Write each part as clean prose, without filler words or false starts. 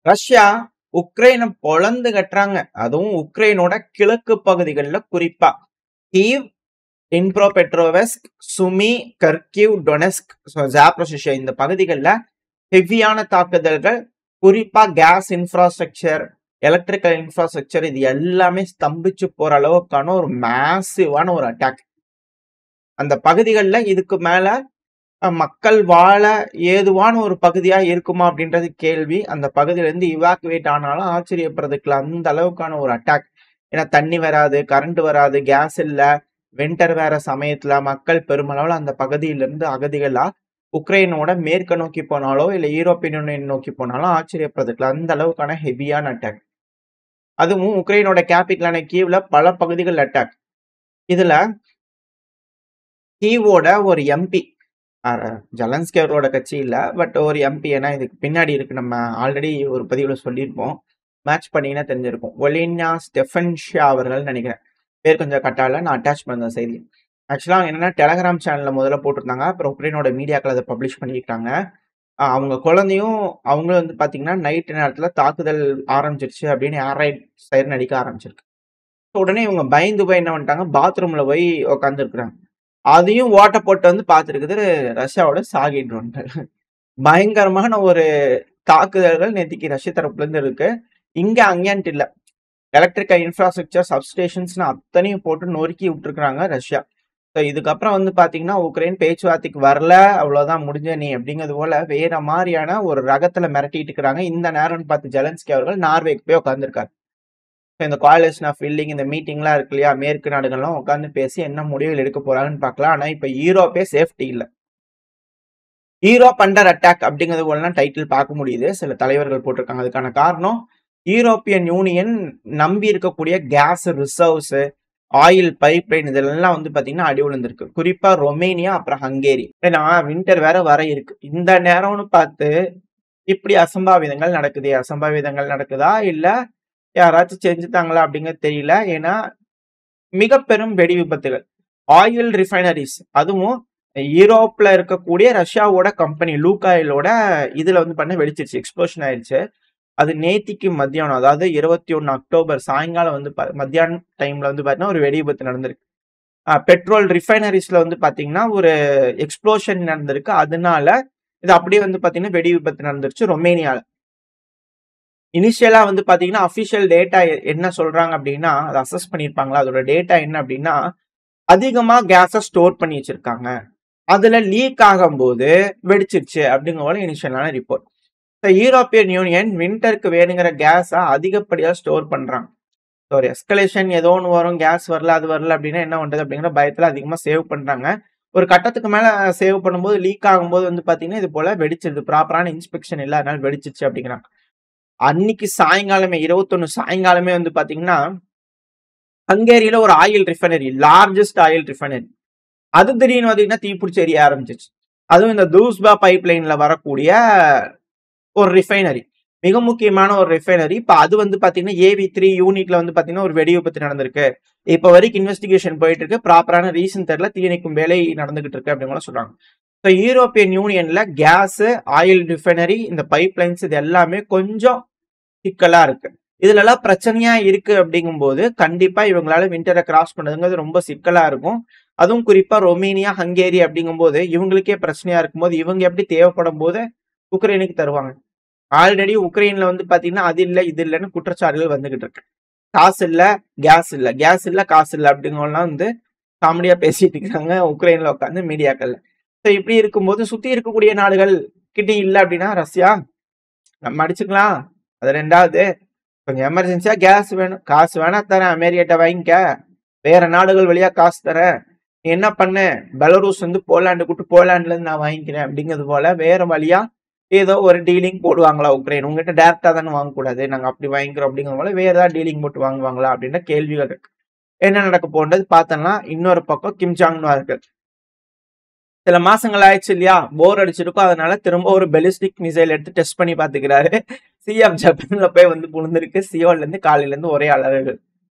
Russia உக்ரைனை பொளந்து கட்டுறாங்க. அதுவும் உக்ரைனோட கிழக்கு பகுதிகளில் குறிப்பா கீவ், இன்ப்ரோபெட்ரோவெஸ்க், சுமி, கர்கிவ், டொனெஸ்க், ஜாப்ரோசிஷியா இந்த பகுதிகளில் ஹெவியான தாக்குதல்கள், குறிப்பா கேஸ் இன்ஃப்ராஸ்ட்ரக்சர், எலக்ட்ரிக்கல் இன்ஃப்ராஸ்ட்ரக்சர் இது எல்லாமே ஸ்தம்பிச்சு போற அளவுக்கான ஒரு மேசிவான ஒரு அட்டாக். அந்த பகுதிகளில் இதுக்கு மேல மக்கள் வாழ ஏதுவான ஒரு பகுதியா இருக்குமா அப்படின்றது கேள்வி. அந்த பகுதியிலேருந்து இவாக்குவேட் ஆனாலும் ஆச்சரியப்படுறதுக்குல அந்த அளவுக்கான ஒரு அட்டாக். ஏன்னா தண்ணி வராது, கரண்ட் வராது, கேஸ் இல்லை, வின்டர் வேற சமயத்துல மக்கள் பெருமளவில் அந்த பகுதியிலிருந்து அகதிகளா உக்ரைனோட மேற்க நோக்கி போனாலோ இல்லை யூரோப்பியன் யூனியன் நோக்கி போனாலும் ஆச்சரியப்படுறதுக்குல அந்த அளவுக்கான ஹெவியான அட்டாக். அதுவும் உக்ரைனோட கேபிட்டலான கீவ்ல பல பகுதிகள் அட்டாக். இதுல கீவோட ஒரு எம்பி, ஜெலன்ஸ்கி அவரோட கட்சி இல்ல, பட் ஒரு எம்பி, ஏன்னா இதுக்கு பின்னாடி இருக்கு, நம்ம ஆல்ரெடி ஒரு பதிவுல சொல்லியிருப்போம், மேட்ச் பண்ணீங்கன்னா தெரிஞ்சிருக்கும். ஒலினா ஸ்டெஃபன்ஷியா அவர்கள் நினைக்கிறேன், பேர் கொஞ்சம் கட்டால, நான் அட்டாச் பண்ண செய்தி. ஆக்சுவலாக என்னன்னா டெலகிராம் சேனல்ல முதல்ல போட்டிருந்தாங்க, அப்புறம் உக்ரைனோட மீடியாக்கள் அதை பப்ளிஷ் பண்ணியிருக்காங்க. அவங்க குழந்தையும் அவங்களும் வந்து பாத்தீங்கன்னா நைட் நேரத்துல தாக்குதல் ஆரம்பிச்சிருச்சு அப்படின்னு ஏர்ரைட் சைரன் அடிக்க ஆரம்பிச்சிருக்கு. உடனே இவங்க பயந்து போய் என்ன பண்ணிட்டாங்க, பாத்ரூம்ல போய் உட்காந்து இருக்கிறாங்க. அதையும் ஓட்ட போட்டு வந்து பார்த்துருக்குது ரஷ்யாவோட சாகி ட்ரோன்கள். பயங்கரமான ஒரு தாக்குதல்கள் நேத்திக்கு ரஷ்ய தரப்புல இருந்து இருக்கு. இங்க அங்கேன்ட்டு இல்ல, எலக்ட்ரிக்கல் இன்ஃப்ராஸ்ட்ரக்சர், சப்ஸ்டேஷன்ஸ்னு அத்தனையும் போட்டு நொறுக்கி விட்டுருக்காங்க ரஷ்யா. ஸோ இதுக்கப்புறம் வந்து பாத்தீங்கன்னா உக்ரைன் பேச்சுவார்த்தைக்கு வரல, அவ்வளவுதான் முடிஞ்ச நீ அப்படிங்கிறது போல வேற மாதிரியான ஒரு ரகத்துல மிரட்டிட்டு இருக்கிறாங்க. இந்த நேரம்னு பார்த்து ஜெலன்ஸ்கி அவர்கள் நார்வேக்கு போய் உட்காந்துருக்காரு. இந்த கோலிஷன் ஆஃப் வில்லிங், இந்த மீட்டிங்லாம் இருக்கு இல்லையா, மேற்கு நாடுகள்லாம் உட்காந்து பேசி என்ன முடிவுகள் எடுக்க போறாங்கன்னு பார்க்கலாம். ஆனா இப்ப யூரோப்பே சேஃப்டி இல்லை. யூரோப் அண்டர் அட்டாக் அப்படிங்கிறது போலாம் டைட்டில் பார்க்க முடியுது, சில தலைவர்கள் போட்டிருக்காங்க. அதுக்கான காரணம் யூரோப்பியன் யூனியன் நம்பி இருக்கக்கூடிய கேஸ் ரிசர்வ்ஸ், ஆயில் பைப்லைன் இதெல்லாம் வந்து பாத்தீங்கன்னா அடி விழுந்திருக்கு. குறிப்பா ரொமேனியா, அப்புறம் ஹங்கேரி. ஏன்னா வின்டர் வேற வர இருக்கு. இந்த நேரம்னு பார்த்து இப்படி அசம்பாவிதங்கள் நடக்குது. அசம்பாவிதங்கள் நடக்குதா இல்ல யாராச்சும் செஞ்சுட்டாங்களா அப்படிங்கிறது தெரியல. ஏன்னா மிக பெரும் வெடி விபத்துகள், ஆயில் ரிஃபைனரிஸ், அதுவும் யூரோப்ல இருக்கக்கூடிய ரஷ்யாவோட கம்பெனி லூகாயிலோட இதுல வந்து பண்ண வெடிச்சிருச்சு, எக்ஸ்ப்ளோஷன் ஆயிடுச்சு. அது நேத்திக்கு மத்தியானம், அதாவது 21 அக்டோபர் சாயங்காலம் வந்து மத்தியான டைம்ல வந்து பாத்தீங்கன்னா ஒரு வெடி விபத்து நடந்திருக்கு. பெட்ரோல் ரிஃபைனரிஸ்ல வந்து பாத்தீங்கன்னா ஒரு எக்ஸ்ப்ளோஷன் நடந்திருக்கு. அதனால இது அப்படியே வந்து பாத்தீங்கன்னா வெடி விபத்து நடந்துருச்சு ரொமேனியால. இனிஷியலா வந்து பாத்தீங்கன்னா அபிஷியல் டேட்டா என்ன சொல்றாங்க அப்படின்னா, அதை அசஸ் பண்ணிருப்பாங்களா, அதோட டேட்டா என்ன அப்படின்னா, அதிகமா கேஸை ஸ்டோர் பண்ணி வச்சிருக்காங்க, அதுல லீக் ஆகும்போது வெடிச்சிருச்சு அப்படிங்கிற இனிஷியலான ரிப்போர்ட். யூரோப்பியன் யூனியன் வின்டருக்கு வேணுங்கிற கேஸை அதிகப்படியா ஸ்டோர் பண்றாங்க. ஒரு எஸ்கலேஷன் ஏதோ ஒன்று வரும், கேஸ் வரல அது வரல அப்படின்னா என்ன பண்றது அப்படிங்கிற பயத்துல அதிகமா சேவ் பண்றாங்க. ஒரு கட்டத்துக்கு மேல சேவ் பண்ணும்போது லீக் ஆகும்போது வந்து பாத்தீங்கன்னா இது போல வெடிச்சிருது, ப்ராப்பரான இன்ஸ்பெக்ஷன் இல்ல, அதனால வெடிச்சிருச்சு அப்படிங்கிறாங்க. அன்னைக்கு சாயங்காலமே 21 சாயங்காலமே வந்து பாத்தீங்கன்னா ஹங்கேரியில ஒரு oil refinery, largest oil refinery, அது திடீர்னு பாத்தீங்கன்னா தீப்பிடிச்சு எரிய ஆரம்பிச்சிச்சு. அதுவும் இந்த தூஸ்பா பைப்லைன்ல வரக்கூடிய ஒரு ரிஃபைனரி, மிக முக்கியமான ஒரு ரிஃபைனரி. இப்ப அது வந்து பாத்தீங்கன்னா AV3 யூனிட்ல வந்து பாத்தீங்கன்னா ஒரு வெடி விபத்து நடந்திருக்கு. இப்ப வரைக்கும் இன்வெஸ்டிகேஷன் போயிட்டு இருக்கு, ப்ராப்பரான ரீசன் தெரியல, தீயணைக்கும் வேலை நடந்துகிட்டு இருக்கு அப்படின்னு சொல்றாங்க. யூரோப்பியன் யூனியன்ல கேஸ், ஆயில் ரிஃபைனரி, இந்த பைப்லைன்ஸ் இது எல்லாமே கொஞ்சம் சிக்கலா இருக்கு. இதுல எல்லாம் பிரச்சனையா இருக்கு அப்படிங்கும்போது கண்டிப்பா இவங்களால வின்டரை கிராஸ் பண்ணதுங்கிறது ரொம்ப சிக்கலா இருக்கும். அதுவும் குறிப்பா ரொமேனியா, ஹங்கேரி அப்படிங்கும்போது இவங்களுக்கே பிரச்சனையா இருக்கும்போது இவங்க எப்படி தேவைப்படும் போது உக்ரைனுக்கு தருவாங்க. ஆல்ரெடி உக்ரைன்ல வந்து பாத்தீங்கன்னா அது இல்ல இது இல்லைன்னு குற்றச்சாட்டுகள் வந்துகிட்டு இருக்கு. காசு இல்ல, கேஸ் இல்ல, கேஸ் இல்ல, காசு இல்ல அப்படிங்கலாம் வந்து காமெடியா பேசிட்டு இருக்காங்க உக்ரைன்ல உட்காந்து மீடியாக்கள்ல. இப்படி இருக்கும்போது சுத்தி இருக்கக்கூடிய நாடுகள் கிட்ட இல்ல அப்படின்னா ரஷ்யா நம்ம அடிச்சுக்கலாம், அது ரெண்டாவது. கொஞ்சம் எமர்ஜென்சியா கேஸ் வேணும், காசு வேணா தரேன், அமெரிக்கிட்ட வாங்கிக்க, வேற நாடுகள் வழியா காசு தரேன், நீ என்ன பண்ணு, பெலரூஸ் வந்து போலாண்டு கூட்டு போலாண்டுல இருந்து நான் வாங்கிக்கிறேன் அப்படிங்கிறது போல வேற வழியா ஏதோ ஒரு டீலிங் போடுவாங்களா உக்ரைன், உங்ககிட்ட டேரக்டா தானே வாங்கக்கூடாது, நாங்க அப்படி வாங்கிக்கிறோம் அப்படிங்கிற போல வேற ஏதாவது டீலிங் போட்டு வாங்குவாங்களா அப்படின்ற கேள்விகள் இருக்கு. என்ன நடக்க போன்றது பார்த்தோம்னா, இன்னொரு பக்கம் கிம் ஜாங் அவர்கள் சில மாசங்கள் ஆயிடுச்சு இல்லையா, போர் அடிச்சிருக்கும், அதனால திரும்ப ஒரு பெலிஸ்டிக் மிசைல் எடுத்து டெஸ்ட் பண்ணி பாத்துக்கிறாரு. சிஎம் ஜப்பான்ல போய் வந்து புழுந்திருக்கு. சியோல்ல இருந்து காலையில இருந்து ஒரே அலறல்கள்.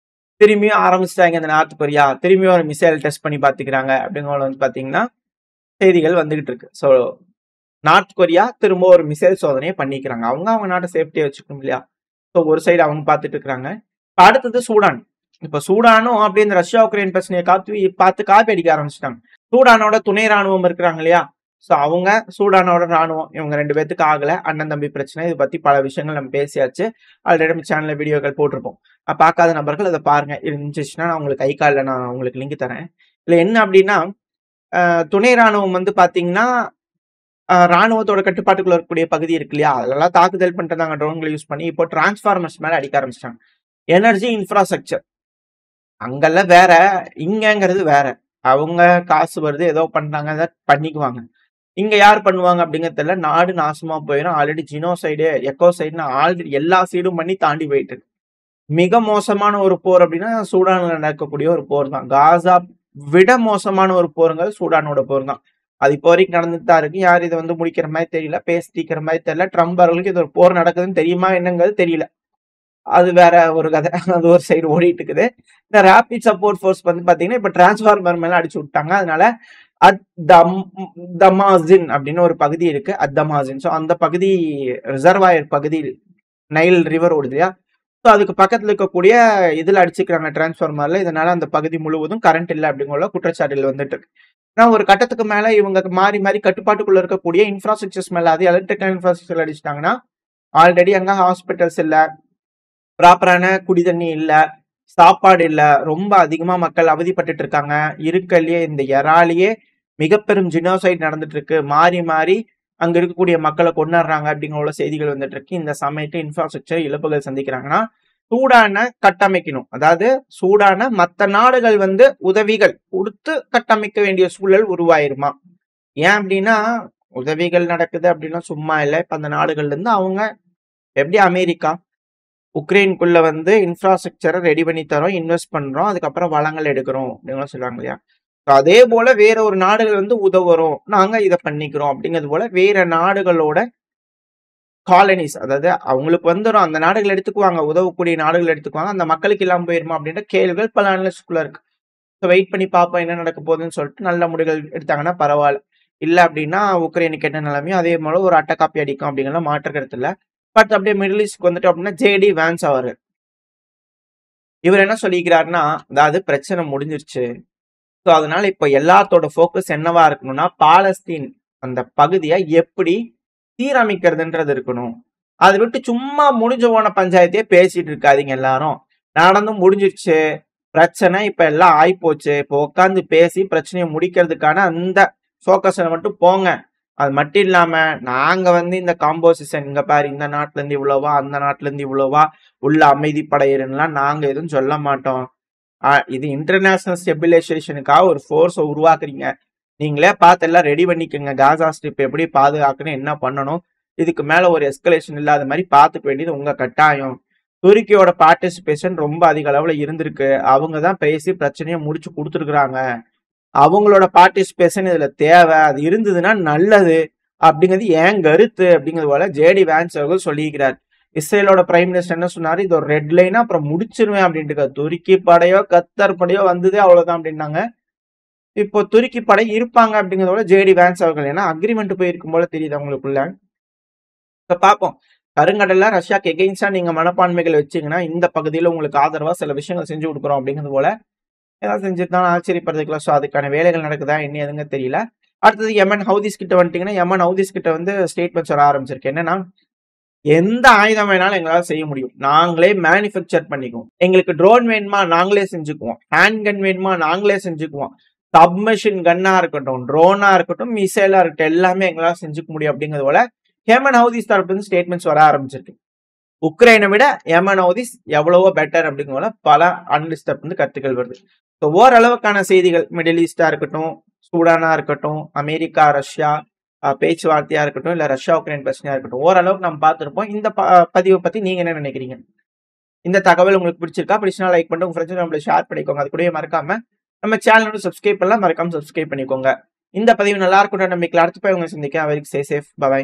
திரும்பியும் ஆரம்பிச்சிட்டாங்க இந்த நார்த் கொரியா, திரும்பியும் ஒரு மிசைல் டெஸ்ட் பண்ணி பாத்துக்கிறாங்க அப்படிங்கிற வந்து பாத்தீங்கன்னா செய்திகள் வந்துகிட்டு இருக்கு. ஸோ நார்த் கொரியா திரும்ப ஒரு மிசைல் சோதனையை பண்ணிக்கிறாங்க. அவங்க நாட்டை சேஃப்டியா வச்சுக்கணும் இல்லையா? ஸோ ஒரு சைடு அவங்க பார்த்துட்டு இருக்காங்க. இப்ப அடுத்தது சூடான். இப்ப சூடானும் அப்படியே இந்த ரஷ்யா உக்ரைன் பிரச்சனையை பார்த்து காப்பி அடிக்க ஆரம்பிச்சிட்டாங்க. சூடானோட துணை ராணுவம் இருக்கிறாங்க இல்லையா? ஸோ அவங்க சூடானோட ராணுவம் இவங்க 2 பேத்துக்கு ஆகல. அண்ணன் தம்பி பிரச்சனை. இது பத்தி பல விஷயங்கள் நம்ம பேசியாச்சு. ஆல்ரெடி நம்ம சேனல்ல வீடியோக்கள் போட்டிருப்போம். பார்க்காத நபர்கள் அதை பாருங்க. இருந்துச்சுன்னா நான் உங்களுக்கு கை காலில் நான் உங்களுக்கு லிங்க் தரேன். இல்லை என்ன அப்படின்னா துணை ராணுவம் வந்து பாத்தீங்கன்னா ராணுவத்தோட கட்டுப்பாட்டுக்குள்ள இருக்கக்கூடிய பகுதி இருக்கு இல்லையா? அதெல்லாம் தாக்குதல் பண்ணிட்டு ட்ரோன்களை யூஸ் பண்ணி இப்போ டிரான்ஸ்ஃபார்மர்ஸ் மேல அடிக்க ஆரம்பிச்சிட்டாங்க. எனர்ஜி இன்ஃப்ராஸ்ட்ரக்சர் அங்கெல்லாம் வேற, இங்கங்கிறது வேற. அவங்க காசு வருது ஏதோ பண்றாங்க, அதை பண்ணிக்குவாங்க. இங்க யார் பண்ணுவாங்க அப்படிங்கிறது தெரியல. நாடு நாசமா போயிடும். ஆல்ரெடி ஜினோசைடு எக்கோசைடுன்னு ஆல்ரெடி எல்லா சைடும் பண்ணி தாண்டி போயிட்டு இருக்கு. மிக மோசமான ஒரு போர் அப்படின்னா சூடான்ல நடக்கக்கூடிய ஒரு போர் தான். காசா விட மோசமான ஒரு போருங்கிறது சூடானோட போர் தான். அது இப்போ வரைக்கும் நடந்துட்டு தான் இருக்கு. யார் இதை வந்து முடிக்கிற மாதிரி தெரியல, பேசிக்கிற மாதிரி தெரியல. ட்ரம்ப் அவர்களுக்கு இது ஒரு போர் நடக்குதுன்னு தெரியுமா என்னங்கிறது தெரியல. அது வேற ஒரு கதை. அது ஒரு சைடு ஓடிட்டு இருக்குது. இந்த ரேபிட் சப்போர்ட் ஃபோர்ஸ் வந்து பாத்தீங்கன்னா இப்ப டிரான்ஸ்ஃபார்மர் மேல அடிச்சு விட்டாங்க. அதனால அத்தமாசின் அப்படின்னு ஒரு பகுதி இருக்கு. அத்தமாசின். ஸோ அந்த பகுதி ரிசர்வாயர் பகுதி, நைல் ரிவர் ஓடுது இல்லையா? ஸோ அதுக்கு பக்கத்துல இருக்கக்கூடிய இதுல அடிச்சுக்கிறாங்க டிரான்ஸ்ஃபார்மர்ல. இதனால அந்த பகுதி முழுவதும் கரண்ட் இல்லை அப்படிங்கிற குற்றச்சாட்டுகள் வந்துட்டு இருக்கு. ஆனால் ஒரு கட்டத்துக்கு மேல இவங்க மாறி மாறி கட்டுப்பாட்டுக்குள்ள இருக்கக்கூடிய இன்ஃப்ராஸ்ட்ரக்சர்ஸ் மேல, அது எலக்ட்ரிக்கல் இன்ஃப்ராஸ்ட்ரக்சர் அடிச்சிட்டாங்கன்னா ஆல்ரெடி அங்க ஹாஸ்பிட்டல்ஸ் இல்ல, ப்ராப்பரான குடி தண்ணி இல்ல, சாப்பாடு இல்ல, ரொம்ப அதிகமா மக்கள் அவதிப்பட்டு இருக்காங்க. இருக்கலையே இந்த எறாலேயே மிக பெரும் ஜினோசைட் நடந்துட்டு இருக்கு. மாறி மாறி அங்க இருக்கக்கூடிய மக்களை கொண்டாடுறாங்க அப்படிங்கிற செய்திகள் வந்துட்டு இருக்கு. இந்த சமயத்து இன்ஃப்ராஸ்ட்ரக்சர் இழப்புகள் சந்திக்கிறாங்கன்னா சூடான கட்டமைக்கணும். அதாவது சூடான மற்ற நாடுகள் வந்து உதவிகள் கொடுத்து கட்டமைக்க வேண்டிய சூழல் உருவாயிருமா? ஏன் அப்படின்னா உதவிகள் நடக்குது அப்படின்னா சும்மா இல்லை. இப்ப அந்த நாடுகள்ல இருந்து அவங்க எப்படி அமெரிக்கா உக்ரைனுக்குள்ள வந்து இன்ஃப்ராஸ்ட்ரக்சரை ரெடி பண்ணி தரோம், இன்வெஸ்ட் பண்றோம், அதுக்கப்புறம் வளங்கள் எடுக்கிறோம் அப்படின்னு சொல்லுவாங்க இல்லையா? அதே போல வேற ஒரு நாடுகள் வந்து உதவுறோம், நாங்க இதை பண்ணிக்கிறோம் அப்படிங்கிறது போல வேற நாடுகளோட காலனிஸ், அதாவது அவங்களுக்கு வந்துடும், அந்த நாடுகள் எடுத்துக்குவாங்க, உதவக்கூடிய நாடுகள் எடுத்துக்குவாங்க, அந்த மக்களுக்கு இல்லாம போயிருமா அப்படின்ற கேள்விகள் பல அனலிஸ்டுக்குள்ள இருக்கு. ஸோ வெயிட் பண்ணி பார்ப்போம் என்ன நடக்க போகுதுன்னு சொல்லிட்டு நல்ல முடிவுகள் எடுத்தாங்கன்னா பரவாயில்ல. இல்லை அப்படின்னா உக்ரைனுக்கு என்ன நிலைமையோ அதே போல ஒரு அட்டை காப்பி அடிக்கும் அப்படிங்கிற மாற்று கருத்து இல்லை. பட் அப்படியே மிடில் ஈஸ்ட்க்கு வந்துட்டு அப்படின்னா ஜேடி வான்ஸ் அவர்கள் இவர் என்ன சொல்லிக்கிறாருன்னா, அதாவது பிரச்சனை முடிஞ்சிருச்சு. ஸோ அதனால இப்போ எல்லாத்தோட ஃபோக்கஸ் என்னவா இருக்கணும்னா பாலஸ்தீன் அந்த பகுதியை எப்படி சீரமைக்கிறதுன்றது இருக்கணும். அதை விட்டு சும்மா முடிஞ்ச போன பஞ்சாயத்தையே பேசிட்டு இருக்காதீங்க. எல்லாரும் நடந்து முடிஞ்சிருச்சு, பிரச்சனை இப்ப எல்லாம் ஆயிப்போச்சு, இப்போ உட்காந்து பேசி பிரச்சனையை முடிக்கிறதுக்கான அந்த ஃபோக்கஸ்ல மட்டும் போங்க. அது மட்டும் இல்லாம நாங்க வந்து இந்த காம்போசிஷன் இங்க பாரு, இந்த நாட்டுல இருந்து இவ்வளவா, அந்த நாட்டுல இருந்து இவ்வளவா, உள்ள அமைதி படையிறன்லாம் நாங்க எதுவும் சொல்ல மாட்டோம். இது இன்டர்நேஷனல் ஸ்டெபிலைசேஷனுக்காக ஒரு ஃபோர்ஸை உருவாக்குறீங்க. நீங்களே பார்த்து எல்லாம் ரெடி பண்ணிக்கோங்க. காசா ஸ்ட்ரிப் எப்படி பாதுகாக்கணும், என்ன பண்ணணும், இதுக்கு மேல ஒரு எஸ்கலேஷன் இல்லாத மாதிரி பார்த்துக்க வேண்டியது உங்க கட்டாயம். துருக்கியோட பார்ட்டிசிபேஷன் ரொம்ப அதிக அளவுல இருந்திருக்கு. அவங்க தான் பேசி பிரச்சனையை முடிச்சு கொடுத்துருக்குறாங்க. அவங்களோட பார்ட்டிசிபேஷன் இதுல தேவை, அது இருந்ததுன்னா நல்லது அப்படிங்கிறது ஏன் கருத்து அப்படிங்கிறது போல ஜேடி வான்ஸ் அவர்கள் சொல்லியிருக்கிறார். இஸ்ரேலோட பிரைம் மினிஸ்டர் என்ன சொன்னாரு, இது ஒரு ரெட் லைனா அப்புறம் முடிச்சிருவேன் அப்படின்ட்டு. துருக்கி படையோ கத்தர் படையோ வந்ததே அவ்வளவுதான் அப்படின்னாங்க. இப்போ துருக்கி படை இருப்பாங்க அப்படிங்கிறதோட ஜேடி வான்ஸ் அவர்கள் ஏன்னா அக்ரிமெண்ட் போயிருக்கும் போல தெரியுது அவங்களுக்குள்ள. இப்ப பார்ப்போம், கருங்கடல்ல ரஷ்யாக்கு எகெயின்ஸ்டா நீங்க மனப்பான்மைகள் வச்சீங்கன்னா இந்த பகுதியில உங்களுக்கு ஆதரவா சில விஷயங்கள் செஞ்சு கொடுக்குறோம் அப்படிங்கிறது போல ஏதாவது செஞ்சுதான் ஆச்சரியப்படுறதுக்குலாம். ஸோ அதுக்கான வேலைகள் நடக்குதா என்ன எதுங்க தெரியல. அடுத்தது யமன் ஹவுதிஸ் கிட்ட வந்துட்டீங்கன்னா யமன் ஹவுதிஸ் கிட்ட வந்து ஸ்டேட்மெண்ட்ஸ் வர ஆரம்பிச்சிருக்கு. என்னன்னா எந்த ஆயுதம் வேணாலும் எங்களால் செய்ய முடியும், நாங்களே மேனுஃபேக்சர் பண்ணிக்குவோம், எங்களுக்கு ட்ரோன் வேணுமா நாங்களே செஞ்சுக்குவோம், ஹேண்ட் கன் வேணுமா நாங்களே செஞ்சுக்குவோம், சப்மெஷின் கன்னா இருக்கட்டும், ட்ரோனா இருக்கட்டும், மிசைலா இருக்கட்டும், எல்லாமே எங்களால் செஞ்சுக்க முடியும் அப்படிங்கிறது போல யமன் ஹவுதிஸ் தரப்புல இருந்து ஸ்டேட்மெண்ட்ஸ் வர ஆரம்பிச்சிருக்கு. உக்ரைனை விட யமன் ஹவுதிஸ் எவ்வளவோ பெட்டர் அப்படிங்கிற பல அனலிஸ்ட் தரப்பு இருந்து கருத்துக்கள் வருது. ஸோ ஓரளவுக்கான செய்திகள் மிடில் ஈஸ்டா இருக்கட்டும், சூடானா இருக்கட்டும், அமெரிக்கா ரஷ்யா பேச்சுவார்த்தையா இருக்கட்டும், இல்ல ரஷ்யா உக்ரைன் பிரச்சனையா இருக்கட்டும், ஓரளவுக்கு நம்ம பார்த்துருப்போம். இந்த பதிவை பத்தி நீங்க என்ன நினைக்கிறீங்க? இந்த தகவல் உங்களுக்கு பிடிச்சிருக்கா? பிடிச்சினா லைக் பண்ணிட்டு உங்க ஃப்ரெண்ட்ஸ் நம்மள ஷேர் பண்ணிக்கோங்க. அது கூடவே மறக்காம நம்ம சேனல் சப்ஸ்கிரைப் பண்ணலாம், மறக்காம சப்ஸ்கிரைப் பண்ணிக்கோங்க. இந்த பதிவு நல்லா இருக்கும் நம்பிக்கையில் அடுத்து போய் உங்களை சந்திக்க. அவருக்கு ஸ்டே சேஃப். பை.